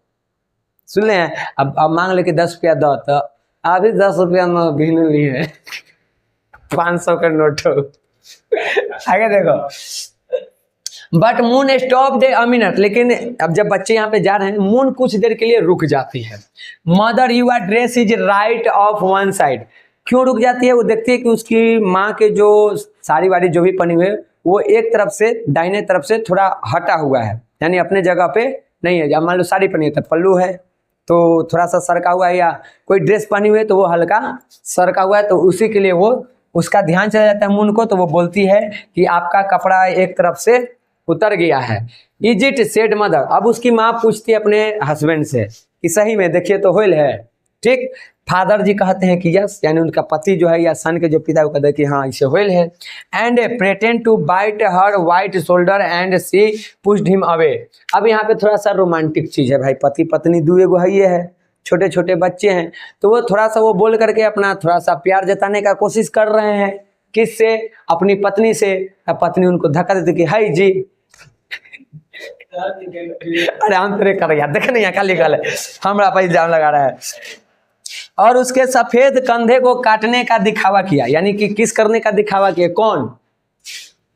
सुन ले, अब मांग ले कि 10 रुपया दो, तो अभी 10 रुपया में भिन ली है, 500 का नोट हो। आगे देखो, but moon stop they a minute. लेकिन अब जब बच्चे यहाँ पे जा रहे हैं, मून कुछ देर के लिए रुक जाती है। Mother your dress is right off one side. क्यों रुक जाती है? वो देखती है कि उसकी माँ के जो साड़ी वाड़ी जो भी पहनी हुई है वो एक तरफ से, दाहिने तरफ से थोड़ा हटा हुआ है, यानी अपने जगह पे नहीं है। जब मान लो साड़ी पहनी है तो पल्लू है तो थोड़ा सा सरका हुआ है, या कोई ड्रेस पहनी हुई है तो वो हल्का सरका हुआ है, तो उसी के लिए वो उसका ध्यान चला जाता है मून को, तो वो बोलती है कि आपका कपड़ा एक तरफ से उतर गया है। इज इट सेड मदर, अब उसकी माँ पूछती है अपने हस्बैंड से कि सही में देखिए तो होल है। ठीक, फादर जी कहते हैं कि यस, यानी उनका पति जो है या सन के जो पिता वो कहते हैं कि हाँ इसे होल है। And pretend to bite her white shoulder and she pushed him away. अब यहाँ पे थोड़ा सा रोमांटिक चीज है भाई, पति पत्नी दुए गो है, ये है छोटे छोटे बच्चे हैं, तो वो थोड़ा सा वो बोल करके अपना थोड़ा सा प्यार जताने का कोशिश कर रहे हैं। किससे? अपनी पत्नी से। पत्नी उनको धक्का देती कि हाय जी अरे हम तेरे कर यार देख नहीं क्या लिखल है, हमरा पर इल्जाम लगा रहा है। और उसके सफेद कंधे को काटने का दिखावा किया, यानी कि किस करने का दिखावा किया? कौन?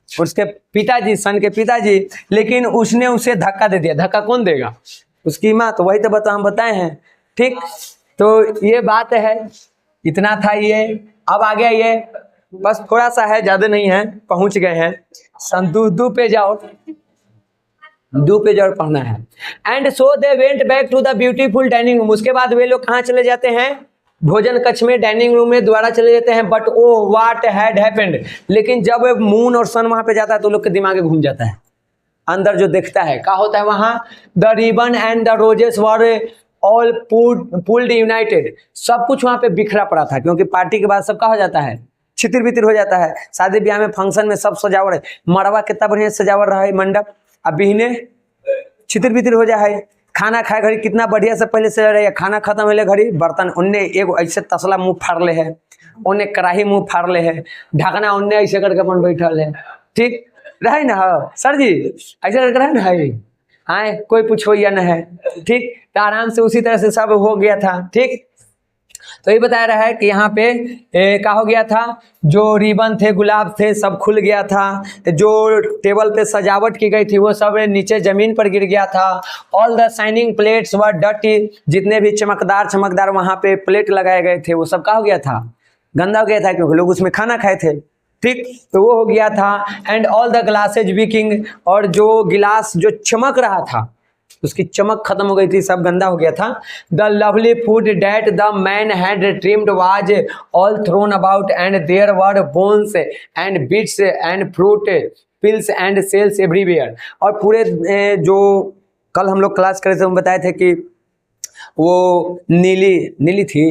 उसके पिताजी, सन के पिताजी। लेकिन उसने उसे धक्का दे दिया। धक्का कौन देगा? उसकी माँ। तो वही तो हम बताए हैं। ठीक, तो ये बात है, इतना था ये। अब आ गया ये, बस थोड़ा सा है, ज्यादा नहीं है, पहुंच गए हैं। सन 2 पे जाओ, 2 पेज और पढ़ना है। And so they went back to the beautiful dining room. उसके बाद वे लोग कहाँ चले जाते हैं? भोजन कक्ष में, डाइनिंग रूम में दोबारा चले जाते हैं। But oh what had happened, लेकिन जब मून और सन वहां पे जाता है तो लोग के दिमाग में घूम जाता है। अंदर जो देखता है क्या होता है वहां? The ribbon and the roses were all pulled United. सब कुछ वहां पे बिखरा पड़ा था, क्योंकि पार्टी के बाद सबका हो जाता है, छितिर बितिर हो जाता है। शादी ब्याह में, फंक्शन में सब सजावट है, मरवा कितना बढ़िया सजावट रहा है, मंडप, अब बिहने छितिर बितिर हो जाए। खाना खाए घड़ी कितना बढ़िया से पहले से रहे, खाना खत्म होले घड़ी बर्तन उनने एक ऐसे तसला मुंह फाड़ ले है, उन्हें कढ़ाई मुंह फाड़ ले है, ढकना उनने ऐसे करके अपन बैठल है। ठीक रहे ना सर जी, ऐसे करके रहे ना है, आए कोई पूछो या न है। ठीक, तो आराम से उसी तरह से सब हो गया था। ठीक, तो ये बताया रहा है कि यहाँ पे क्या हो गया था? जो रिबन थे, गुलाब थे, सब खुल गया था। जो टेबल पे सजावट की गई थी वो सब नीचे जमीन पर गिर गया था। All the shining plates were dirty, जितने भी चमकदार वहां पे प्लेट लगाए गए थे वो सब क्या हो गया था? गंदा हो गया था, क्योंकि लोग उसमें खाना खाए थे। ठीक, तो वो हो गया था। एंड ऑल द ग्लासेज वीकिंग, और जो गिलास जो चमक रहा था उसकी चमक खत्म हो गई थी, सब गंदा हो गया था। The lovely food that the man had trimmed was all thrown about and there were bones and bits and fruit peels and shells everywhere. और पूरे जो कल हम लोग क्लास करे थे हम बताए थे कि वो नीली थी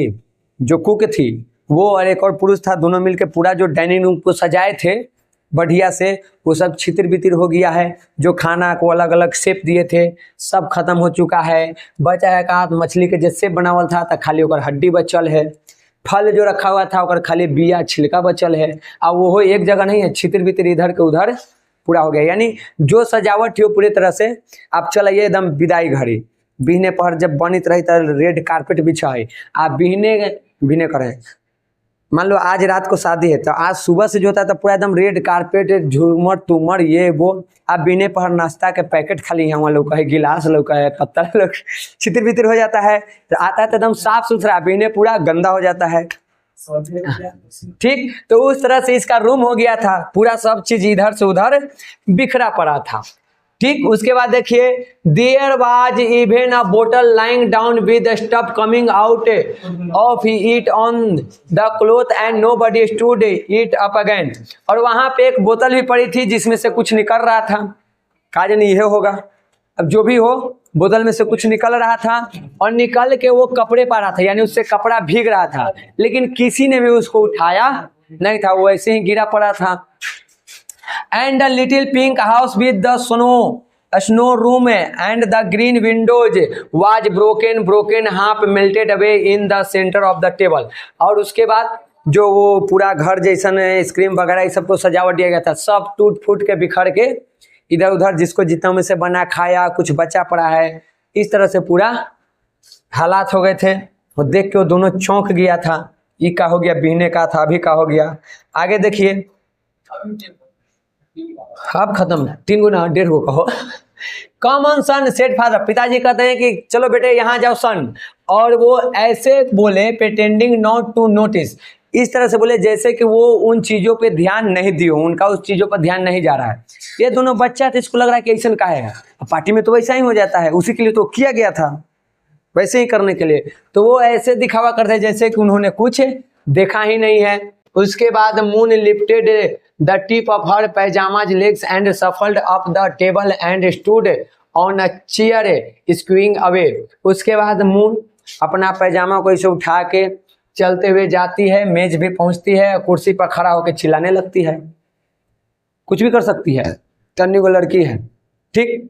जो कुक थी, वो और एक और पुरुष था, दोनों मिलकर पूरा जो डाइनिंग रूम को सजाए थे बढ़िया से, वो सब छितिर बितिर हो गया है। जो खाना को अलग अलग शेप दिए थे सब खत्म हो चुका है। बचा है का मछली के जैसे बनावल था तो खाली ओकर हड्डी बचल है। फल जो रखा हुआ था ओकर खाली बिया छिलका बचल है। अब वो एक जगह नहीं है, छितिर बितिर इधर के उधर पूरा हो गया। यानी जो सजावट थी वो पूरी तरह से। आप चलिए एकदम विदाई घड़ी, बिहने पहर जब बनित रही तो रेड कारपेट बिछा है, आप बिहने करें। मान लो आज रात को शादी है तो आज सुबह से जो होता है तो पूरा एकदम रेड कारपेट, झूमर तुमर ये वो। आप बिने पहर नाश्ता के पैकेट खाली यहाँ लोग है, गिलास लोग है, पत्थर लोग छितिर बितिर हो जाता है। तो आता है तो एकदम साफ सुथरा, बिने पूरा गंदा हो जाता है। ठीक, तो उस तरह से इसका रूम हो गया था, पूरा सब चीज इधर से उधर बिखरा पड़ा था। ठीक, उसके बाद देखिए देयर वाज इवन अ बोतल lying down with stuff coming out of it on the cloth and nobody stood it up again. और वहां पे एक बोतल भी पड़ी थी जिसमें से कुछ निकल रहा था। काजन ये होगा, अब जो भी हो, बोतल में से कुछ निकल रहा था और निकल के वो कपड़े पा रहा था, यानी उससे कपड़ा भीग रहा था, लेकिन किसी ने भी उसको उठाया नहीं था, वो ऐसे ही गिरा पड़ा था। And a little pink house with the snow room and the green windows was broken half melted away in the center of the table। और उसके बाद जो वो पूरा घर जैसन स्क्रीन वगैरह इस सबको सजावट दिया गया था, सब टूट फूट के बिखर के इधर उधर जिसको जितना में से बना खाया, कुछ बचा पड़ा है, इस तरह से पूरा हालात हो गए थे। वो देख के वो दोनों चौंक गया था, ये का हो गया, बिहने का था, अभी का हो गया। आगे देखिए, अब खत्म, 3 गुना 1.5 गो कहो। कॉमन सन सेड फादर, पिताजी कहते हैं कि चलो बेटे यहाँ जाओ सन, और वो ऐसे बोले प्रिटेंडिंग नॉट टू नोटिस, इस तरह से बोले जैसे कि वो उन चीजों पे ध्यान नहीं दियो, उनका उस चीजों पर ध्यान नहीं जा रहा है। ये दोनों बच्चा थे, इसको लग रहा है कि ऐसा का है, पार्टी में तो वैसा ही हो जाता है, उसी के लिए तो किया गया था, वैसे ही करने के लिए। तो वो ऐसे दिखावा करते जैसे कि उन्होंने कुछ देखा ही नहीं है। उसके बाद Moon lifted the tip of her pyjamas legs and shuffled up the table and stood on a chair squeaking away. उसके बाद मून अपना पैजामा को इसे उठा के चलते हुए जाती है, मेज भी पहुंचती है, कुर्सी पर खड़ा होकर चिल्लाने लगती है। कुछ भी कर सकती है, करने को लड़की है, ठीक।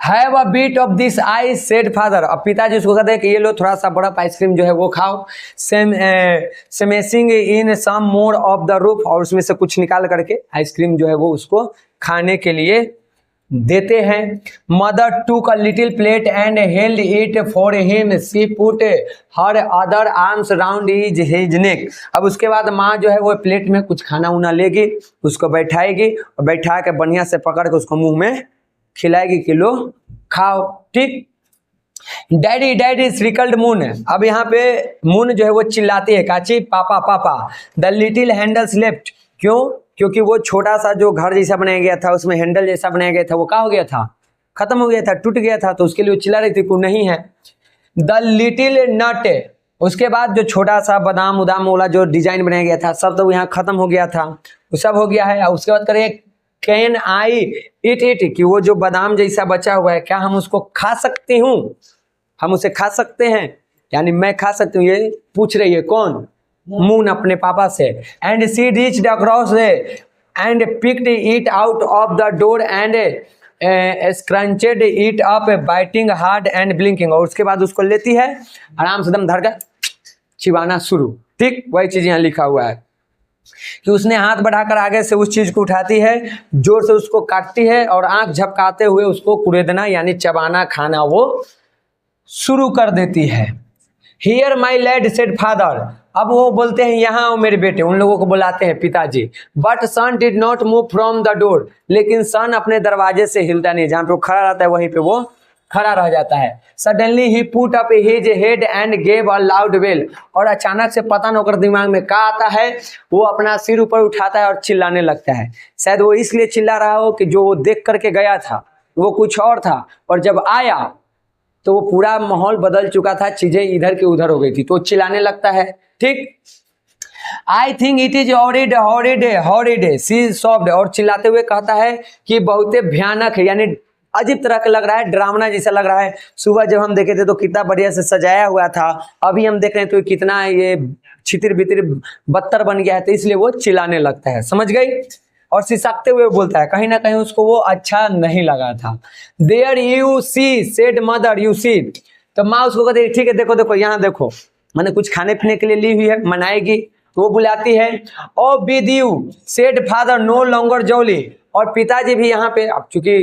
Have a bit of this I said father. अब पिताजी उसको कहते हैं कि ये लो थोड़ा सा बर्फ आइसक्रीम जो है वो खाओ। Smashing in some more of the roof, और उसमें से कुछ निकाल करके आइसक्रीम जो है वो उसको खाने के लिए देते हैं। मदर टूक a little plate and held it for him, she put her other arms round his neck. अब उसके बाद माँ जो है वो प्लेट में कुछ खाना उना लेगी, उसको बैठाएगी और बैठा के बढ़िया से पकड़ के उसको मुंह में खिलाएगी कि लो खाओ, ठीक। Daddy daddy shrieked Moon. अब यहाँ पे मून जो है वो चिल्लाती है, काची पापा पापा। द लिटिल हैंडल्स लेफ्ट, क्यों? क्योंकि वो छोटा सा जो घर जैसा बनाया गया था, उसमें हैंडल जैसा बनाया गया था, वो क्या हो गया था? खत्म हो गया था, टूट गया था, तो उसके लिए वो चिल्ला रही थी, को नहीं है। द लिटिल नट, उसके बाद जो छोटा सा बादाम उदाम वाला जो डिजाइन बनाया गया था सब तो यहाँ खत्म हो गया था, वो सब हो गया है। और उसके बाद करें कैन आई इट इट, कि वो जो बादाम जैसा बचा हुआ है क्या हम उसको खा सकती हूँ? हम उसे खा सकते हैं, यानी मैं खा सकती हूँ, ये पूछ रही है कौन? मून अपने पापा से। And she reached across and picked it out of the door and scrunched it up biting hard and blinking. और उसके बाद उसको लेती है, आराम से दम धर कर चिबाना शुरू, ठीक। वही चीज यहाँ लिखा हुआ है कि उसने हाथ बढ़ाकर आगे से उस चीज को उठाती है, जोर से उसको काटती है और आंख झपकाते हुए उसको कुरेदना यानी चबाना खाना वो शुरू कर देती है। Here my lad said father, अब वो बोलते हैं यहाँ आओ मेरे बेटे, उन लोगों को बुलाते हैं पिताजी। But son did not move from the door, लेकिन सन अपने दरवाजे से हिलता नहीं, जहां पे वो खड़ा रहता है वहीं पे वो खड़ा रह जाता है। Suddenly he put up his head and gave a loud bell, और अचानक से पता न होकर दिमाग में क्या आता है, वो अपना सिर ऊपर उठाता है और चिल्लाने लगता है। शायद वो इसलिए चिल्ला रहा हो कि जो वो देख करके गया था वो कुछ और था, और जब आया तो वो पूरा माहौल बदल चुका था, चीजें इधर की उधर हो गई थी, तो चिल्लाने लगता है, ठीक। I think it is horrid horrid horrid see soft, और चिल्लाते हुए कहता है कि बहुत भयानक है, यानी अजीब तरह का लग रहा है, डरावना जैसा लग रहा है। सुबह जब हम देखे थे तो कितना बढ़िया से सजाया हुआ था, अभी हम देख रहे हैं तो कितना ये छितिर बितिर बदतर बन गया है, तो इसलिए वो चिल्लाने लगता है, समझ गई। और सिसकते हुए बोलता है, कहीं ना कहीं उसको वो अच्छा नहीं लगा था। There you see said mother, you see, तो माँ उसको कहती है ठीक है देखो देखो यहाँ देखो, मैंने कुछ खाने पीने के लिए ली हुई है, मनाएगी, तो वो बुलाती है। Oh with you said father no longer jolly, और पिताजी भी यहाँ पे, अब चूंकि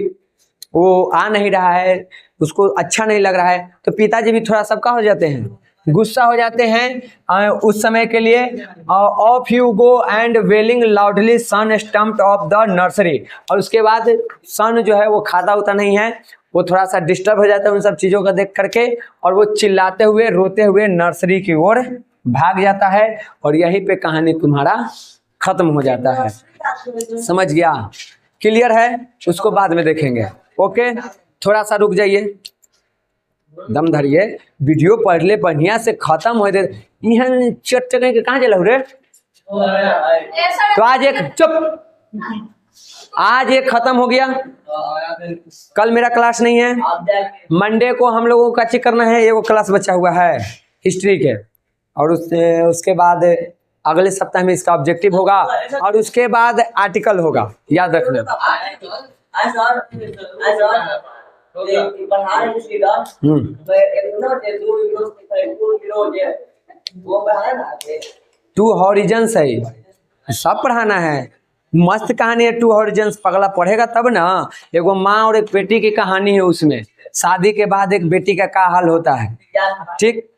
वो आ नहीं रहा है, उसको अच्छा नहीं लग रहा है, तो पिताजी भी थोड़ा सबका हो जाते हैं, गुस्सा हो जाते हैं उस समय के लिए। Off you go and wailing loudly son stumped off the nursery, और उसके बाद सन जो है वो खाता उता नहीं है, वो थोड़ा सा डिस्टर्ब हो जाता है उन सब चीज़ों को देख करके, और वो चिल्लाते हुए रोते हुए नर्सरी की ओर भाग जाता है, और यहीं पे कहानी तुम्हारा खत्म हो जाता है। समझ गया? क्लियर है? उसको बाद में देखेंगे, ओके। थोड़ा सा रुक जाइए, दम धरिए, वीडियो पढ़ ले बढ़िया से खत्म हो दे। यहाँ चटने के कहाँ चला रे? तो आज एक चुप, आज एक खत्म हो गया, कल मेरा क्लास नहीं है, मंडे को हम लोगों का चेक करना है, एगो क्लास बचा हुआ है हिस्ट्री के, और उसके बाद अगले सप्ताह में इसका ऑब्जेक्टिव होगा, और उसके बाद आर्टिकल होगा, याद रखना। टू हॉरिजन्स है, सब पढ़ाना है, मस्त कहानी है टू हॉरिजन्स, पगला पढ़ेगा तब ना। एगो माँ और एक बेटी की कहानी है, उसमें शादी के बाद एक बेटी का क्या हाल होता है, ठीक।